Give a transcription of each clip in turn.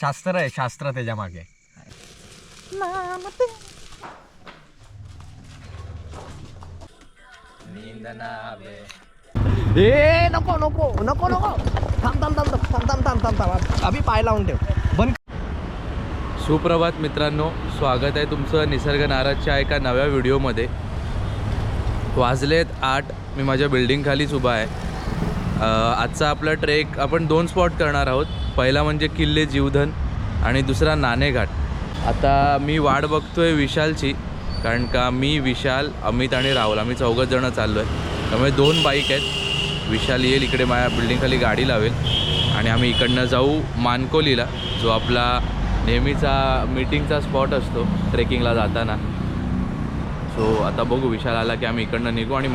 शास्त्र आहे, शास्त्र त्याच्या मागे. ए नको नको नको नको थांब थांब थांब थांब थांब थांब थांब थांब अभि पाय लावून ठेव बंद. सुप्रभात मित्रांनो, स्वागत आहे तुमचं निसर्ग नाराजच्या एका नव्या व्हिडिओमध्ये. वाजलेत 8. मी माझ्या बिल्डिंगखालीच उभा आहे. आजचा आपला ट्रेक आपण 2 स्पॉट करणार आहोत. पहिला म्हणजे किल्ले जीवधन आणि दुसरा नाणेघाट. आता मी वाट बघतोय विशालची, कारण का मी, विशाल, अमित आणि राहुल आम्ही 4 जण चाललो आहे. त्यामुळे 2 बाईक आहेत. विशाल येईल इकडे माझ्या बिल्डिंगखाली गाडी लावेल आणि आम्ही इकडनं जाऊ मानकोलीला, जो आपला नेहमीचा मीटिंगचा स्पॉट असतो ट्रेकिंगला जाताना. सो आता बघू, विशाल आला की आम्ही इकडनं निघू आणि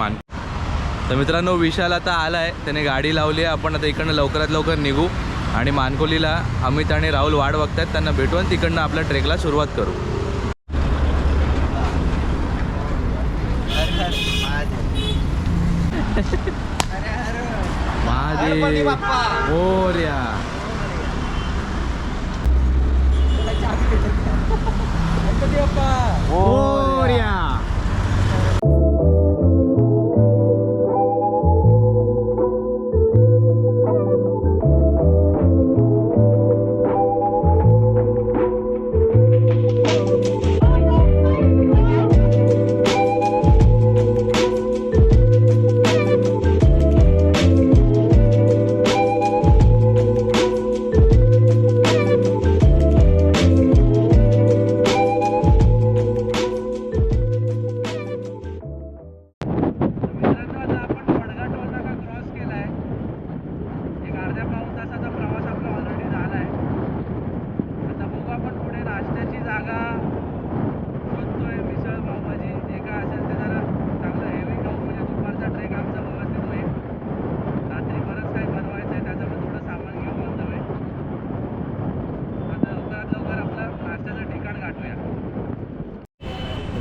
तर मित्रांनो विशाल आता आला आहे, त्याने गाडी लावली आहे. आपण आता इकडनं लवकरात लवकर निघू आणि मानकोलीला अमित आणि राहुल वाट बघतात, त्यांना भेटू आणि तिकडनं आपल्या ट्रेकला सुरुवात करू. महादेव मोरया. मोरया.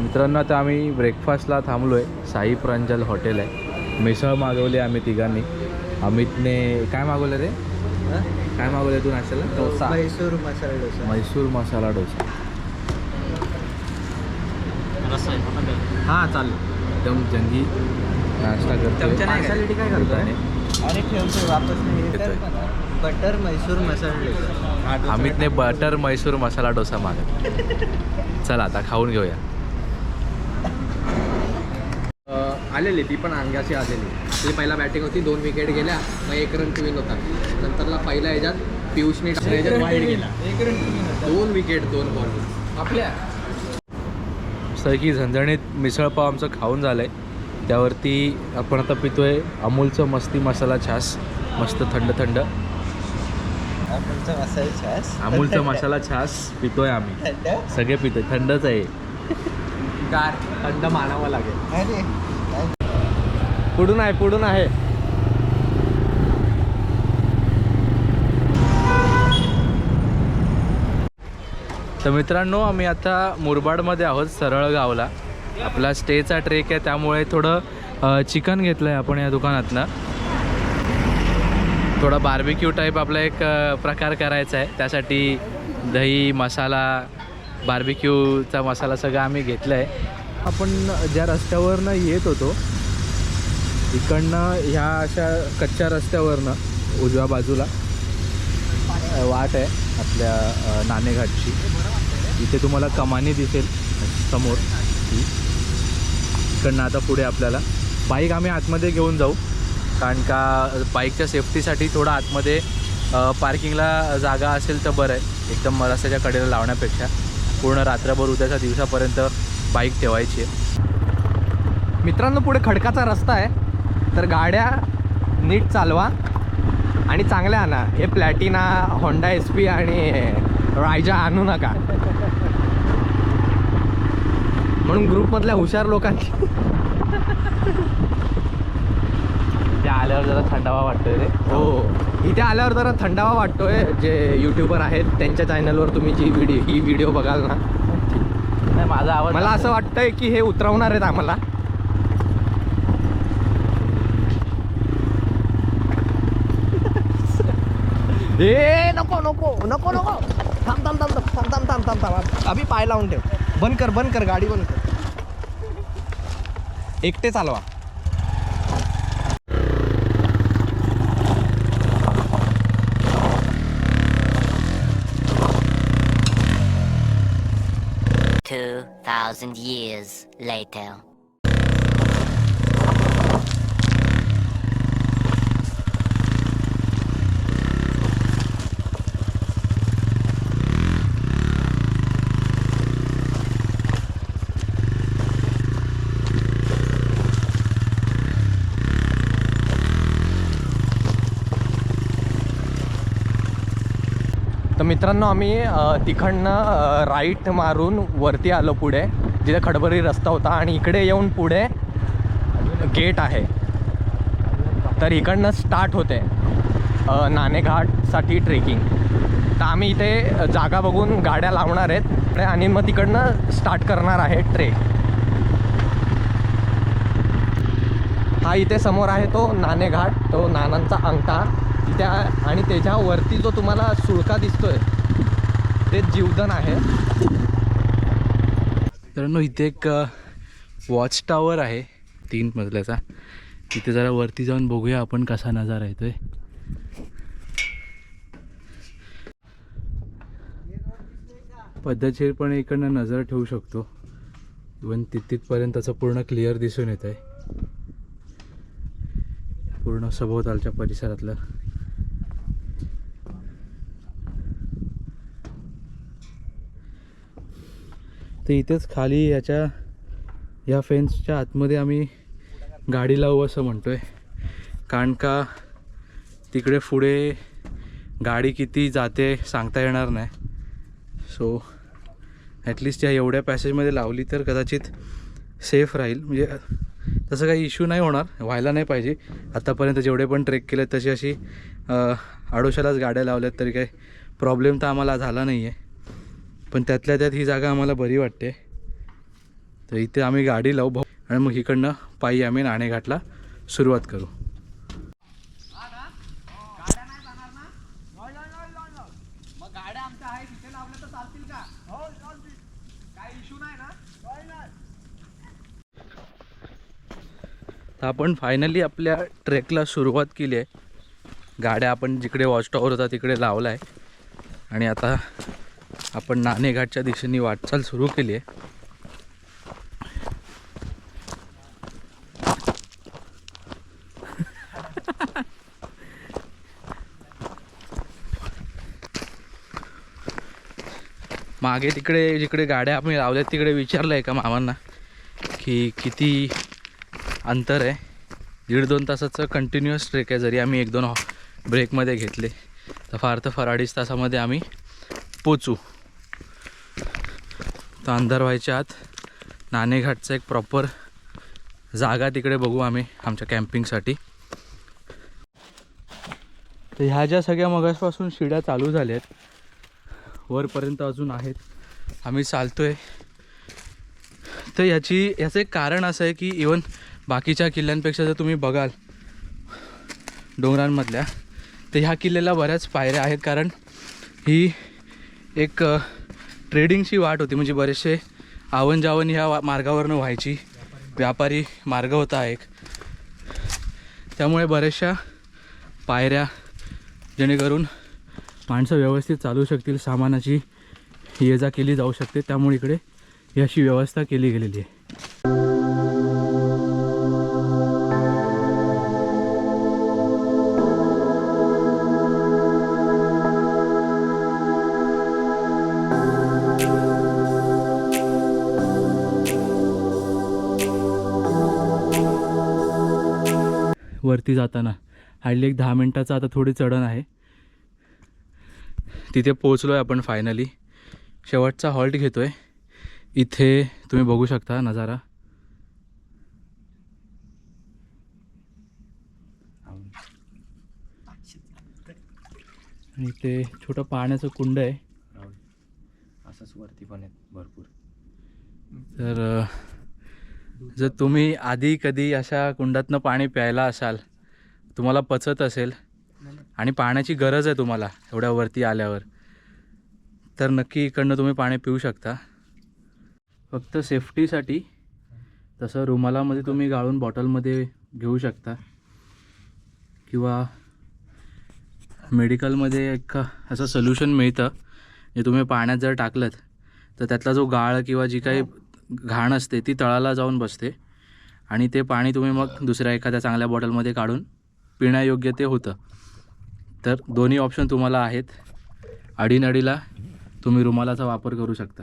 मित्रांनो आता आम्ही ब्रेकफास्टला थांबलो आहे. साई प्रांजल हॉटेल आहे. मिसळ मागवली आम्ही तिघांनी. अमितने काय मागवलं रे? काय मागवलं तू नाश्त्याला? डोसा. मैसूर मसाला डोसा. मैसूर मसाला डोसा. हां चालेल. एकदम जंगी नाश्ता करतो. काय करतोय? अरे ठेवतो वापस नाही. बटर मैसूर मसाला डोसा. अमितने बटर मैसूर मसाला डोसा मागवला. चला आता खाऊन घेऊया. आलेली ती पण अंगाशी आलेली. ती पहिला बॅटिंग होती, 2 विकेट गेल्या, मग 1 रन टू विन होता. नंतरला पहिल्या ह्याच्यात पियुषने ह्याच्यात वाईड गेला. 2 विकेट 2 बॉल आपल्या. सगळी झणझणीत मिसळपाव आमचं खाऊन झालं आहे. त्यावरती आपण आता पितोय अमूलचं मस्ती मसाला छास. मस्त थंड थंड अमूलचं मसाला छास पितोय आम्ही. सगळे पितोय. थंडच आहे. गार थंड मानावं लागेल. पुढून आहे पुढून आहे. तर मित्रांनो आम्ही आता मुरबाडमध्ये आहोत, सरळगावला. आपला स्टेचा ट्रेक आहे, त्यामुळे थोडं चिकन घेतलं आहे आपण या दुकानातनं. थोडा बार्बिक्यू टाईप आपला एक प्रकार करायचा आहे. त्यासाठी दही मसाला, बार्बिक्यूचा मसाला सगळं आम्ही घेतलं आहे. आपण ज्या रस्त्यावरनं येत होतो इकडनं ह्या अशा कच्च्या रस्त्यावरनं उजव्या बाजूला वाट आहे आपल्या नाणेघाटची. इथे तुम्हाला कमानी दिसेल समोर. इकडनं आता पुढे आपल्याला बाईक आम्ही आतमध्ये घेऊन जाऊ, कारण का बाईकच्या सेफ्टीसाठी थोडं आतमध्ये पार्किंगला जागा असेल तर बरं आहे. एकदम रस्त्याच्या कडेला लावण्यापेक्षा पूर्ण रात्रभर उद्याच्या दिवसापर्यंत बाईक ठेवायची आहे. मित्रांनो पुढे खडकाचा रस्ता आहे, तर गाड्या नीट चालवा आणि चांगल्या आणा. हे प्लॅटिना, होंडा SP आणि रायजा आणू नका. म्हणून ग्रुपमधल्या हुशार लोकांची इथे आल्यावर जरा थंडावा वाटतोय रे. हो, इथे आल्यावर जरा थंडावा वाटतोय. जे यूट्यूबर आहेत त्यांच्या चॅनलवर तुम्ही ही व्हिडिओ बघाल ना, नाही माझा आवाज मला असं वाटतंय की हे उतरवणार आहेत आम्हाला. नको नको नको नको. थांब थांब थांब थांब थांब थांब थांब थांब अभि पाय लावून ठेव. बंद कर गाडी बंद कर. एकटे चालवा. Two 2,000 years later. तर मित्रांनो आम्ही तिकडनं राईट मारून वरती आलो पुढे जिथे खडबरी रस्ता होता आणि इकडे येऊन पुढे गेट आहे. तर इकडनं स्टार्ट होते नाणेघाटसाठी ट्रेकिंग. तर आम्ही इथे जागा बघून गाड्या लावणार आहेत आणि मग तिकडनं स्टार्ट करणार आहे ट्रेक. हा इथे समोर आहे तो नाणेघाट, तो नानांचा अंगठा त्या आणि त्याच्यावरती जो तुम्हाला सुळका दिसतोय ते जीवधन आहे. तर इथे एक वॉच टॉवर आहे 3 मजल्याचा. तिथे जरा वरती जाऊन बघूया आपण कसा नजारा येतोय. पद्धतशीरपणे इकडनं नजर ठेवू शकतो. इवन तिथपर्यंत त्याचं पूर्ण क्लिअर दिसून येत आहे, पूर्ण सभोवतालच्या परिसरातलं. तर इथेच खाली या फेन्सच्या आतमध्ये आम्ही गाडी लावू असं म्हणतोय, कारण का तिकडे पुढे गाडी किती जाते सांगता येणार नाही. सो ॲटलिस्ट या एवढ्या पॅसेजमध्ये लावली तर कदाचित सेफ राहील. म्हणजे तसं काही इश्यू नाही होणार, व्हायला नाही पाहिजे. आत्तापर्यंत जेवढे पण ट्रेक केले तशी अशी आडोशालाच गाड्या लावल्यात तरी काही प्रॉब्लेम तर आम्हाला झाला नाही आहे. पण त्यातल्या त्यात ही जागा आम्हाला बरी वाटते. तर इथे आम्ही गाडी लावू आणि मग इकडनं पायी आम्ही नाणेघाटला सुरुवात करू. तर आपण फायनली आपल्या ट्रेकला सुरुवात केली आहे. गाड्या आपण जिकडे वॉच टॉवर होता तिकडे लावला आहे आणि आता आपण नाणेघाटच्या दिशेने वाटचाल सुरू केली आहे. मागे तिकडे जिकडे गाड्या आम्ही लावल्यात तिकडे विचारलं आहे का मामांना की किती अंतर आहे. 1.5-2 तासाचं कंटिन्युअस ट्रेक आहे. जरी आम्ही 1-2 ब्रेकमध्ये घेतले तर फार 2.5 तासामध्ये आम्ही पोचू. तर अंधार व्हायच्या आत नाणेघाटचं एक प्रॉपर जागा तिकडे बघू आम्ही आमच्या कॅम्पिंगसाठी. तर ह्या ज्या सगळ्या मगासपासून शिड्या चालू झाल्या आहेत वरपर्यंत अजून आहेत, आम्ही चालतो आहे. तर याचं एक कारण असं आहे की इवन बाकीच्या किल्ल्यांपेक्षा जर तुम्ही बघाल डोंगरांमधल्या तर ह्या किल्ल्याला बऱ्याच पायऱ्या आहेत, कारण ही एक ट्रेडिंगची वाट होती. म्हणजे बरेचसे आवन जावन ह्या मार्गावरनं व्हायची, व्यापारी मार्ग होता एक. त्यामुळे बऱ्याचशा पायऱ्या जेणेकरून माणसं व्यवस्थित चालू शकतील, सामानाची ये जा केली जाऊ शकते. त्यामुळे इकडे ही अशी व्यवस्था केली गेलेली आहे. वरती जाताना हार्डली एक 10 मिनटाचं आता थोडी चढण आहे. तिथे पोचलो आहे आपण फायनली. शेवटचा हॉल्ट घेतो आहे. इथे तुम्ही बघू शकता नजारा. आणि इथे छोटं पाण्याचं कुंड आहे. असंच वरती पण आहेत भरपूर. तर जर तुम्ही आधी कधी अशा कुंडातनं पाणी प्यायला असाल, तुम्हाला पचत असेल आणि पाण्याची गरज आहे तुम्हाला एवढ्या वरती आल्यावर, तर नक्की इकडनं तुम्ही पाणी पिऊ शकता. फक्त सेफ्टीसाठी तसं रुमालामध्ये तुम्ही गाळून बॉटलमध्ये घेऊ शकता किंवा मेडिकलमध्ये एक असं सोल्युशन मिळतं जे तुम्ही पाण्यात जर टाकलं तर त्यातला जो गाळ किंवा जी काही घाण असते ती तळाला जाऊन बसते आणि ते पाणी तुम्ही मग दुसऱ्या एखाद्या चांगल्या बॉटलमध्ये काढून पिण्यायोग्य ते होतं. तर दोन्ही ऑप्शन तुम्हाला आहेत. अडीनडीला तुम्ही रुमालाचा वापर करू शकता.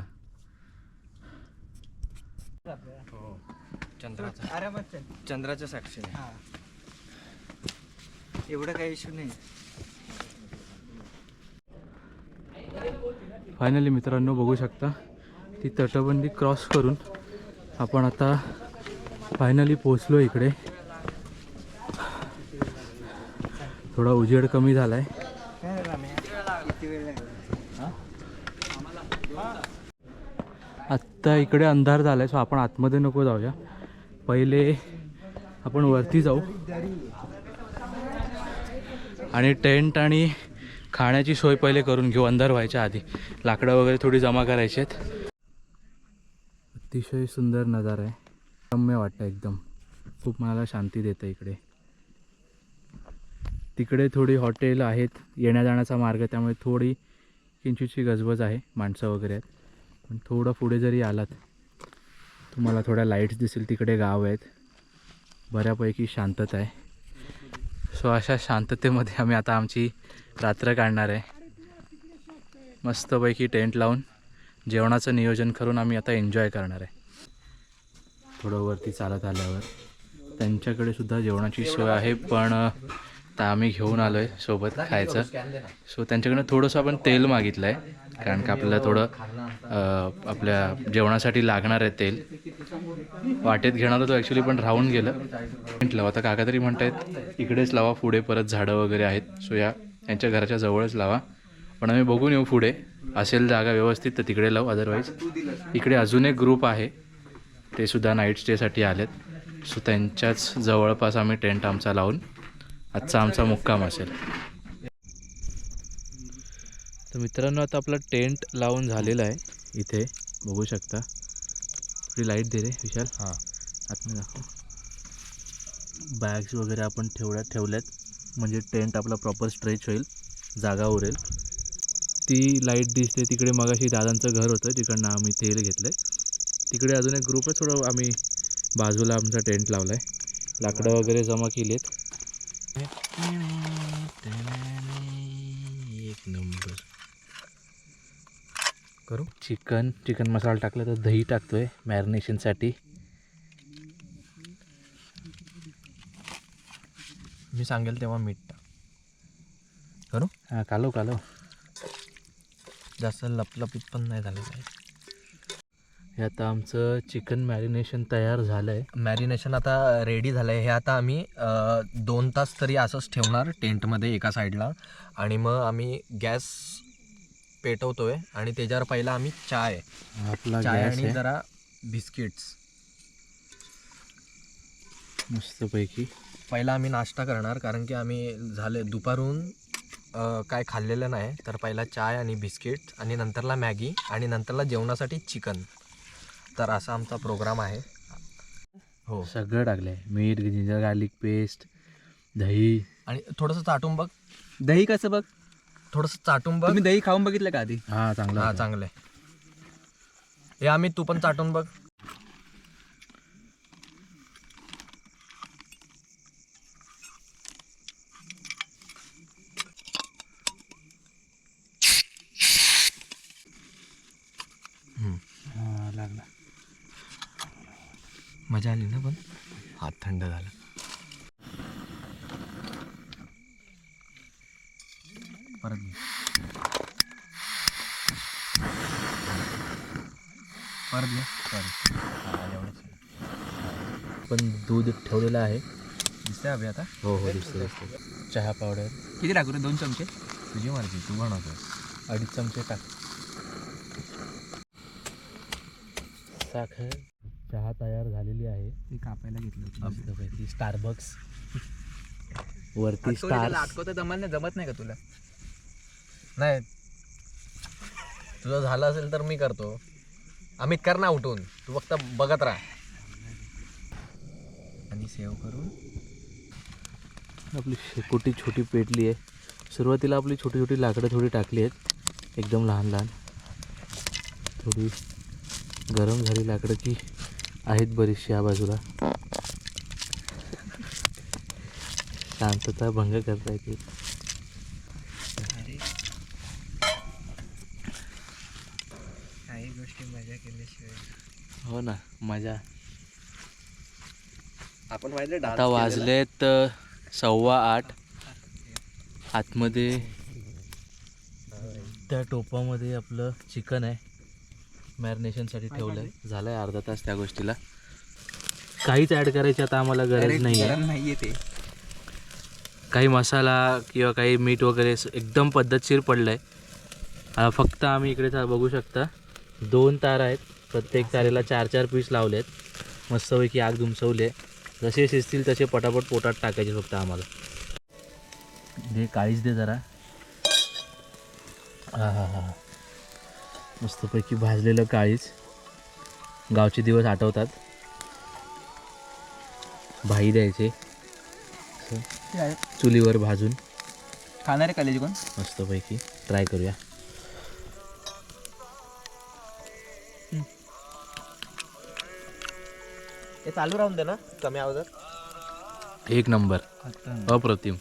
चंद्राच्या साक्षीने एवढं काही इश्यू नाही. फायनली मित्रांनो बघू शकता ती तटबंदी क्रॉस करून आपण आता फायनली पोचलो इकडे. थोडा उजेड कमी झाला आहे. आत्ता इकडे अंधार झाला आहे सो आपण आतमध्ये नको जाऊया. पहिले आपण वरती जाऊ आणि टेंट आणि खाण्याची सोय पहिले करून घेऊ अंधार व्हायच्या आधी. लाकडं वगैरे थोडी जमा करायची आहेत. अतिशय सुंदर नजारा आहे. रम्य वाटतं एकदम. खूप मनाला शांती देतं इकडे. तिकडे थोडी हॉटेल आहेत. येण्या जाण्याचा मार्ग त्यामुळे थोडी किंचितची गजबज आहे. माणसं वगैरे आहेत. पण थोडं पुढे जरी आलात तुम्हाला थोड्या लाईट्स दिसेल. तिकडे गाव आहेत. बऱ्यापैकी शांतता आहे. सो अशा शांततेमध्ये आम्ही आता आमची रात्र काढणार आहे. मस्तपैकी टेंट लावून जेवणाचं नियोजन करून आम्ही आता एन्जॉय करणार आहे. थोडं वरती चालत आल्यावर त्यांच्याकडे सुद्धा जेवणाची सोय आहे पण आता आम्ही घेऊन आलो आहे सोबत खायचं. सो त्यांच्याकडनं थोडंसं आपण तेल मागितलं आहे कारण का आपल्याला थोडं आपल्या जेवणासाठी लागणार आहे तेल. वाटेत घेणार होतो ॲक्च्युली पण राहून गेलं. टेंट लावा आता काका तरी म्हणतायत इकडेच लावा पुढे परत झाडं वगैरे आहेत. सो यांच्या घराच्या जवळच लावा. पण आम्ही बघून येऊ पुढे असेल जागा व्यवस्थित तर तिकडे लावू. अदरवाईज इकडे अजून एक ग्रुप आहे ते सुद्धा नाईट स्टेसाठी आलेत. सो त्यांच्याच जवळपास आम्ही टेंट आमचा लावून आजचा आमचा मुक्काम असेल. तर मित्रांनो आता आपला टेंट लावून झालेला आहे. इथे बघू शकता. थोडी लाईट दे रे विशाल. हां आतमध्ये दाखव. बॅग्स वगैरे आपण ठेवल्यात म्हणजे टेंट आपला प्रॉपर स्ट्रेच होईल. जागा उरेल. ती लाईट दिसते तिकडे. मगाशी दादांचं घर होतं जिकडनं आम्ही तेल घेतलं आहे. तिकडे अजून एक ग्रुप आहे. थोडं आम्ही बाजूला आमचा टेंट लावला आहे. लाकडं वगैरे जमा केली आहेत. एक नंबर करू. चिकन मसाला टाकला तर दही टाकतोय मॅरिनेशनसाठी. मी सांगेल तेव्हा मीठ टाक. करू. हां कालव जास्त लपलपीत पण नाही झालं पाहिजे. हे आता आमचं चिकन मॅरिनेशन तयार झालं आहे. मॅरिनेशन आता रेडी झालं आहे. हे आता आम्ही 2 तास तरी असंच ठेवणार टेंटमध्ये एका साईडला. आणि मग आम्ही गॅस पेटवतोय आणि त्याच्यावर पहिला आम्ही चाय गॅस आणि जरा बिस्किट्स मस्तपैकी. पहिला आम्ही नाश्ता करणार कारण की आम्ही झाले दुपारून काय खाल्लेलं नाही. तर पहिला चाय आणि बिस्किट आणि नंतरला मॅगी आणि नंतरला जेवणासाठी चिकन. तर असा आमचा प्रोग्राम आहे. हो सगळं टाकलं आहे. मीठ, जिंजर गार्लिक पेस्ट, दही आणि थोडंसं चाटून बघ. दही कसं बघ. थोडंसं चाटून बघ. तुम्ही दही खाऊन बघितलं का आधी? हां चांगलं. हां चांगलं आहे. हे आम्ही तू पण चाटून बघ. लागला. मजा आली ना पण हात थंड झाला. परत घे. पण दूध ठेवलेलं आहे. दिसतंय अभि आता. हो दिसतं. चहा पावडर किती टाकू रे? 2 चमचे. तुझी मर्जी तू बनवतोस. 2.5 चमचे टाक. साखर. चहा तयार झालेली आहे. ते कापायला घेतलं. मस्तपैकी स्टारबक्स वरती स्टार. अटकवता जमत नाही का तुला? नाही तुझं झालं असेल तर मी करतो. अमित कर ना उठून, तू फक्त बघत राहा. आणि सेव्ह करून आपली शेकोटी छोटी पेटली आहे. सुरुवातीला आपली छोटी छोटी लाकडं थोडी टाकली आहेत, एकदम लहान लहान. थोडी गरम झाली लाकडं की आहेत बरीचशी या बाजूला. शांतता भंग करता येते. काही गोष्टी मजा केल्याशिवाय. हो ना, मजा. आपण माहिती आता वाजलेत 8:15. आतमध्ये त्या टोपामध्ये आपलं चिकन आहे, मॅरिनेशनसाठी ठेवलं आहे. झालं आहे अर्धा तास त्या गोष्टीला. काहीच ॲड करायची आता आम्हाला गरज नाही आहे. नाहीये ते. काही मसाला किंवा काही मीठ वगैरे एकदम पद्धतशीर पडलं आहे. फक्त आम्ही इकडे बघू शकता 2 तार आहेत, प्रत्येक तारेला 4-4 पीस लावले आहेत. मस्तपैकी आग धुमसवले. जसे शिजतील तसे पटापट पोटात टाकायचे फक्त आम्हाला. दे काळीच दे जरा. हा मस्तपैकी भाजलेलं काळीच. गावचे दिवस आठवतात. भाई द्यायचे चुलीवर भाजून. खाणारे कॉलेज कोण? मस्तपैकी ट्राय करूया. हे चालू राहून दे ना कमी आवाजात. एक नंबर, अप्रतिम.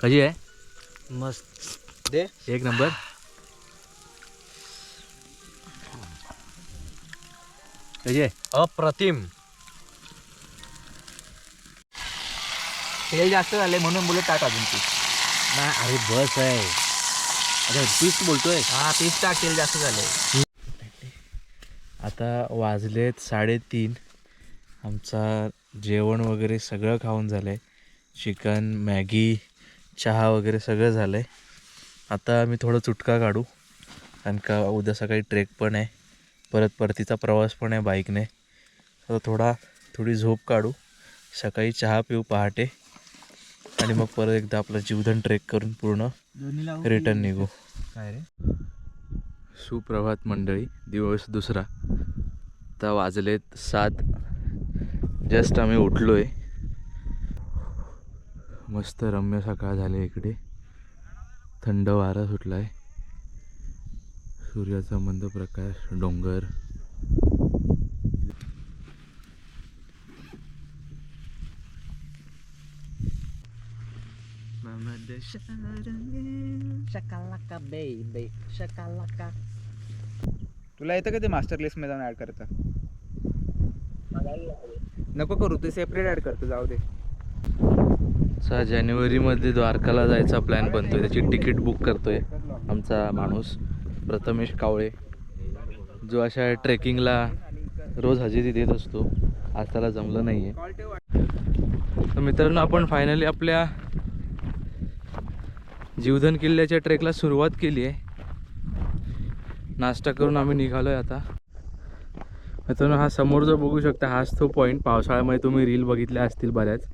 कशी आहे? मस्त दे. एक नंबर. कशी आहे? अप्रतिम. तेल जास्त झाले म्हणून बोलत टाक अजून ती. नाही अरे बस आहे. अरे पीस बोलतोय. हा पीस टाक, तेल जास्त झाले. आता वाजलेत 3:30. आमचा जेवण वगैरे सगळं खाऊन झालं आहे. चिकन, मॅगी, चहा वगैरे सगळं झालं आहे. आता मी थोडं चुटका काढू, कारण का उद्या सकाळी ट्रेक पण आहे, परत परतीचा प्रवास पण आहे बाईकने. तर थोडी झोप काढू, सकाळी चहा पिऊ पहाटे, आणि मग परत एकदा आपला जीवधन ट्रेक करून पूर्ण रिटर्न निघू. काय रे? सुप्रभात मंडळी. दिवस दुसरा. आता वाजलेत 7. जस्ट आम्ही उठलो आहे. मस्त रम्य सकाळ झाले इकडे. थंड वारा सुटला आहे. सूर्याचा मंद प्रकाश, डोंगर. शकालाका बेबी शकालाका. तुला येतं का ते मास्टर लिस्ट मध्ये जाऊन ऍड करता? नको करू, ते सेपरेट ऍड करतो, जाऊ दे. 6 जानेवारीमध्ये द्वारकाला जायचा प्लॅन बनतोय. त्याची तिकीट बुक करतोय आमचा माणूस प्रथमेश कावळे, जो अशा ट्रेकिंगला रोज हजेरी देत असतो. आज त्याला जमलं नाही आहे. तर मित्रांनो, आपण फायनली आपल्या जीवधन किल्ल्याच्या ट्रेकला सुरुवात केली आहे. नाश्ता करून आम्ही निघालो आहे आता. मित्रांनो, हा समोर जो बघू शकता हाच तो पॉईंट. पावसाळ्यामध्ये तुम्ही रील बघितल्या असतील बऱ्याच,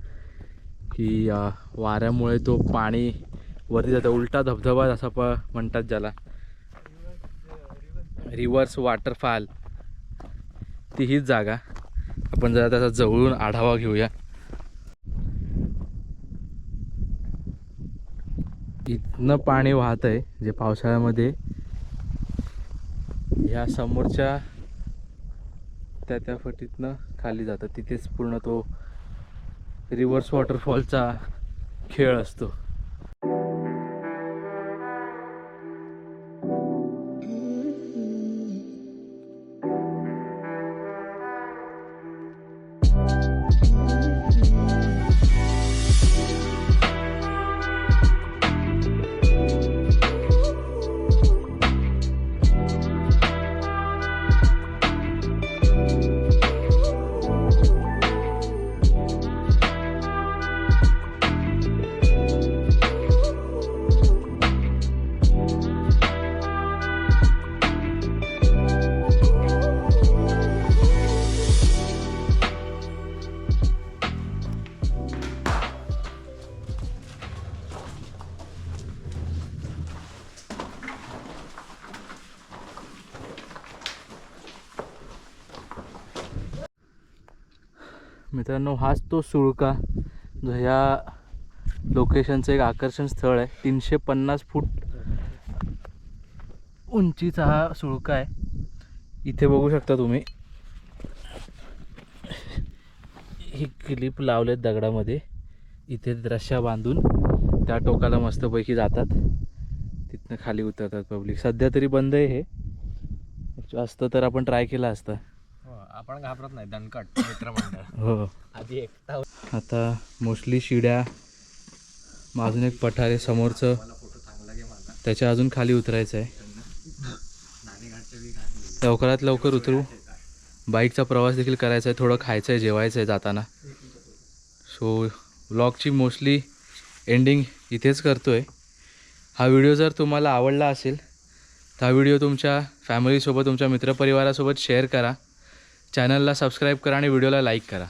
की वाऱ्यामुळे तो पाणी वरती जातं. उलटा धबधबा असा म्हणतात ज्याला, रिव्हर्स वॉटरफॉल. ती हीच जागा. आपण जरा त्याचा जवळून आढावा घेऊया. इथनं पाणी वाहत आहे, जे पावसाळ्यामध्ये ह्या समोरच्या त्या फटीतनं खाली जातं. तिथेच पूर्ण तो रिव्हर्स वॉटरफॉलचा खेळ असतो. मित्रांनो हाच तो सुळका जो ह्या लोकेशनचं एक आकर्षण स्थळ आहे. 350 फूट उंचीचा हा सुळका आहे. इथे बघू शकता तुम्ही ही क्लिप लावलेत दगडामध्ये. इथे रश्या बांधून त्या टोकाला मस्तपैकी जातात, तिथनं खाली उतरतात पब्लिक. सध्या तरी बंद आहे हे, असतं तर आपण ट्राय केला असता. आपण घाबरत नाही, दणकट मित्रमंडळ. हो आधी एकटा आता मोस्टली शिड्या, अजून एक पठार आहे समोरचं, त्याच्या अजून खाली उतरायचं आहे. लवकरात लवकर उतरू. बाईकचा प्रवास देखील करायचा आहे, थोडं खायचं आहे, जेवायचं आहे जाताना. सो व्लॉगची मोस्टली एंडिंग इथेच करतो आहे. हा व्हिडिओ जर तुम्हाला आवडला असेल तर हा व्हिडिओ तुमच्या फॅमिलीसोबत, तुमच्या मित्रपरिवारासोबत शेअर करा. चॅनलला सबस्क्राईब करा आणि व्हिडिओला लाईक करा.